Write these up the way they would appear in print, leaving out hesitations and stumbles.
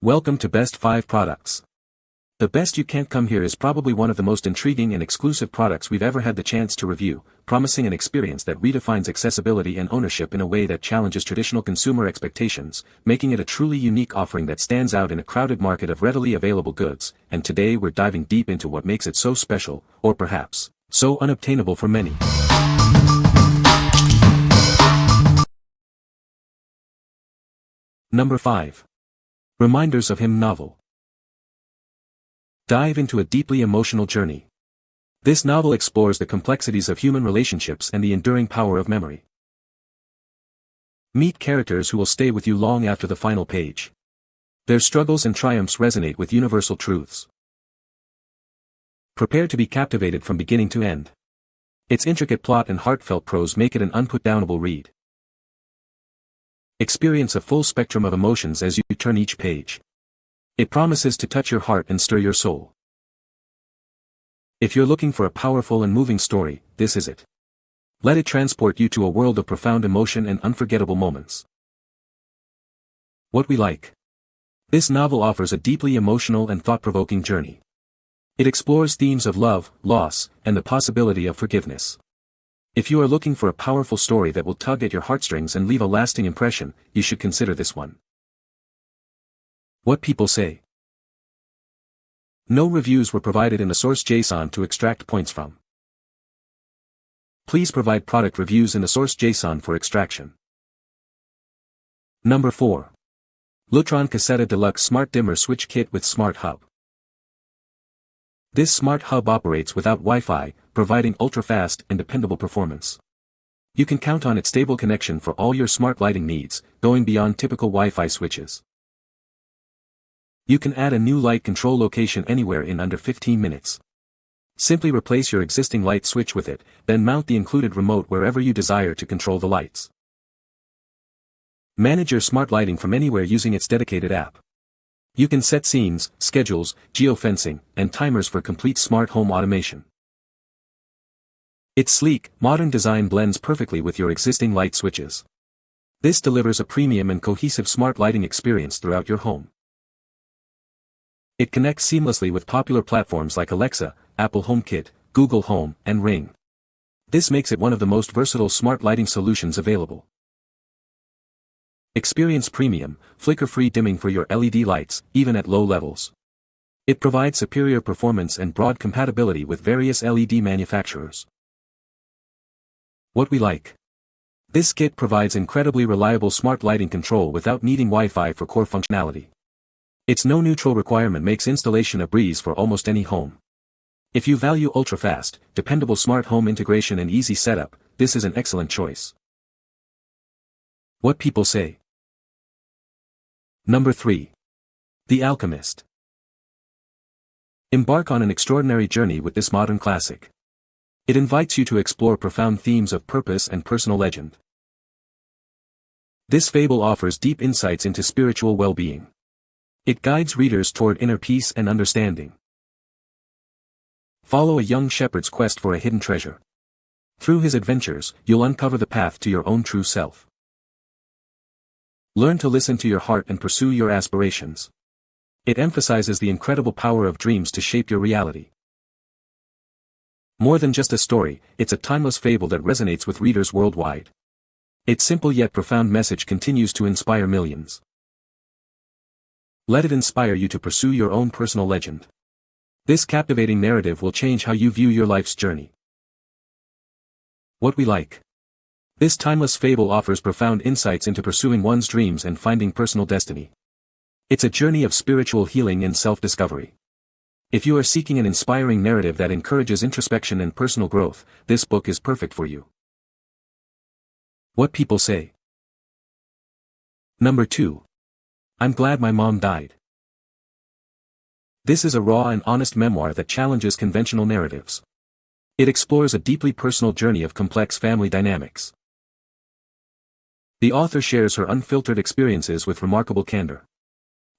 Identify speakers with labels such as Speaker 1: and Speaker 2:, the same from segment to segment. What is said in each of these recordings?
Speaker 1: Welcome to Best 5 Products. The Best You Can't Come Here is probably one of the most intriguing and exclusive products we've ever had the chance to review, promising an experience that redefines accessibility and ownership in a way that challenges traditional consumer expectations, making it a truly unique offering that stands out in a crowded market of readily available goods. And today we're diving deep into what makes it so special, or perhaps, so unobtainable for many. Number 5. Reminders of Him novel. Dive into a deeply emotional journey. This novel explores the complexities of human relationships and the enduring power of memory. Meet characters who will stay with you long after the final page. Their struggles and triumphs resonate with universal truths. Prepare to be captivated from beginning to end. Its intricate plot and heartfelt prose make it an unputdownable read. Experience a full spectrum of emotions as you turn each page. It promises to touch your heart and stir your soul. If you're looking for a powerful and moving story, this is it. Let it transport you to a world of profound emotion and unforgettable moments. What we like. This novel offers a deeply emotional and thought-provoking journey. It explores themes of love, loss, and the possibility of forgiveness. If you are looking for a powerful story that will tug at your heartstrings and leave a lasting impression, you should consider this one. What people say. No reviews were provided in the source JSON to extract points from. Please provide product reviews in the source JSON for extraction. Number 4. Lutron Caseta Deluxe Smart Dimmer Switch Kit with Smart Hub. This smart hub operates without Wi-Fi, providing ultra-fast and dependable performance. You can count on its stable connection for all your smart lighting needs, going beyond typical Wi-Fi switches. You can add a new light control location anywhere in under 15 minutes. Simply replace your existing light switch with it, then mount the included remote wherever you desire to control the lights. Manage your smart lighting from anywhere using its dedicated app. You can set scenes, schedules, geofencing, and timers for complete smart home automation. Its sleek, modern design blends perfectly with your existing light switches. This delivers a premium and cohesive smart lighting experience throughout your home. It connects seamlessly with popular platforms like Alexa, Apple HomeKit, Google Home, and Ring. This makes it one of the most versatile smart lighting solutions available. Experience premium, flicker-free dimming for your LED lights, even at low levels. It provides superior performance and broad compatibility with various LED manufacturers. What we like. This kit provides incredibly reliable smart lighting control without needing Wi-Fi for core functionality. Its no neutral requirement makes installation a breeze for almost any home. If you value ultra-fast, dependable smart home integration and easy setup, this is an excellent choice. What people say. Number 3. The Alchemist. Embark on an extraordinary journey with this modern classic. It invites you to explore profound themes of purpose and personal legend. This fable offers deep insights into spiritual well-being. It guides readers toward inner peace and understanding. Follow a young shepherd's quest for a hidden treasure. Through his adventures, you'll uncover the path to your own true self. Learn to listen to your heart and pursue your aspirations. It emphasizes the incredible power of dreams to shape your reality. More than just a story, it's a timeless fable that resonates with readers worldwide. Its simple yet profound message continues to inspire millions. Let it inspire you to pursue your own personal legend. This captivating narrative will change how you view your life's journey. What we like. This timeless fable offers profound insights into pursuing one's dreams and finding personal destiny. It's a journey of spiritual healing and self-discovery. If you are seeking an inspiring narrative that encourages introspection and personal growth, this book is perfect for you. What people say. Number 2. I'm Glad My Mom Died. This is a raw and honest memoir that challenges conventional narratives. It explores a deeply personal journey of complex family dynamics. The author shares her unfiltered experiences with remarkable candor.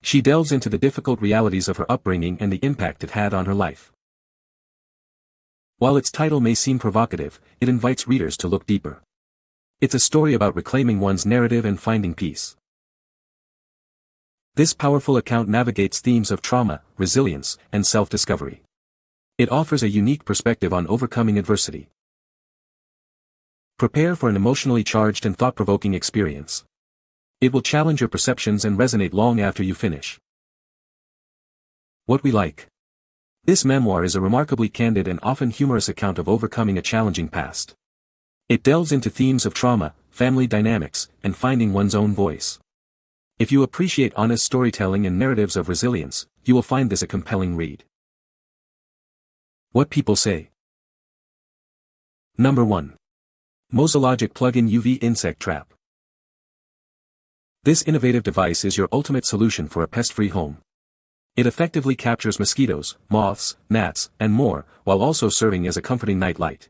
Speaker 1: She delves into the difficult realities of her upbringing and the impact it had on her life. While its title may seem provocative, it invites readers to look deeper. It's a story about reclaiming one's narrative and finding peace. This powerful account navigates themes of trauma, resilience, and self-discovery. It offers a unique perspective on overcoming adversity. Prepare for an emotionally charged and thought-provoking experience. It will challenge your perceptions and resonate long after you finish. What we like. This memoir is a remarkably candid and often humorous account of overcoming a challenging past. It delves into themes of trauma, family dynamics, and finding one's own voice. If you appreciate honest storytelling and narratives of resilience, you will find this a compelling read. What people say. Number 1. Mosalogic Plug-in UV Insect Trap. This innovative device is your ultimate solution for a pest-free home. It effectively captures mosquitoes, moths, gnats, and more, while also serving as a comforting night light.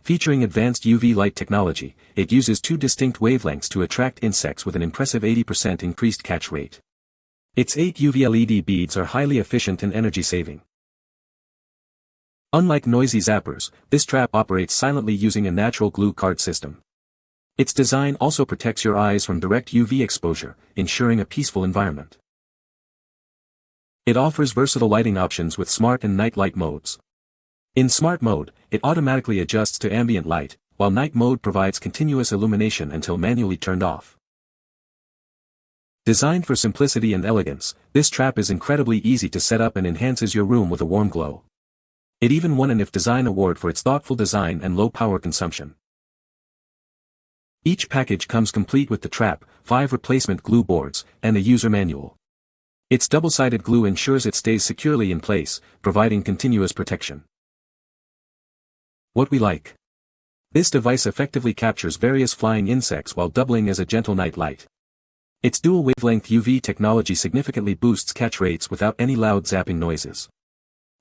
Speaker 1: Featuring advanced UV light technology, it uses 2 distinct wavelengths to attract insects with an impressive 80% increased catch rate. Its 8 UV LED beads are highly efficient and energy-saving. Unlike noisy zappers, this trap operates silently using a natural glue card system. Its design also protects your eyes from direct UV exposure, ensuring a peaceful environment. It offers versatile lighting options with smart and night light modes. In smart mode, it automatically adjusts to ambient light, while night mode provides continuous illumination until manually turned off. Designed for simplicity and elegance, this trap is incredibly easy to set up and enhances your room with a warm glow. It even won an IF Design Award for its thoughtful design and low power consumption. Each package comes complete with the trap, 5 replacement glue boards, and a user manual. Its double-sided glue ensures it stays securely in place, providing continuous protection. What we like. This device effectively captures various flying insects while doubling as a gentle night light. Its dual-wavelength UV technology significantly boosts catch rates without any loud zapping noises.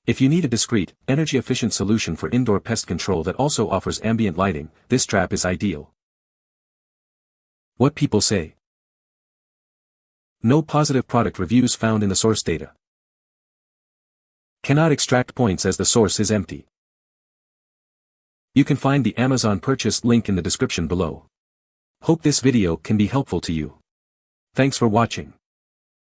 Speaker 1: If you need a discreet, energy-efficient solution for indoor pest control that also offers ambient lighting, this trap is ideal. What people say. No positive product reviews found in the source data. Cannot extract points as the source is empty. You can find the Amazon purchase link in the description below. Hope this video can be helpful to you. Thanks for watching.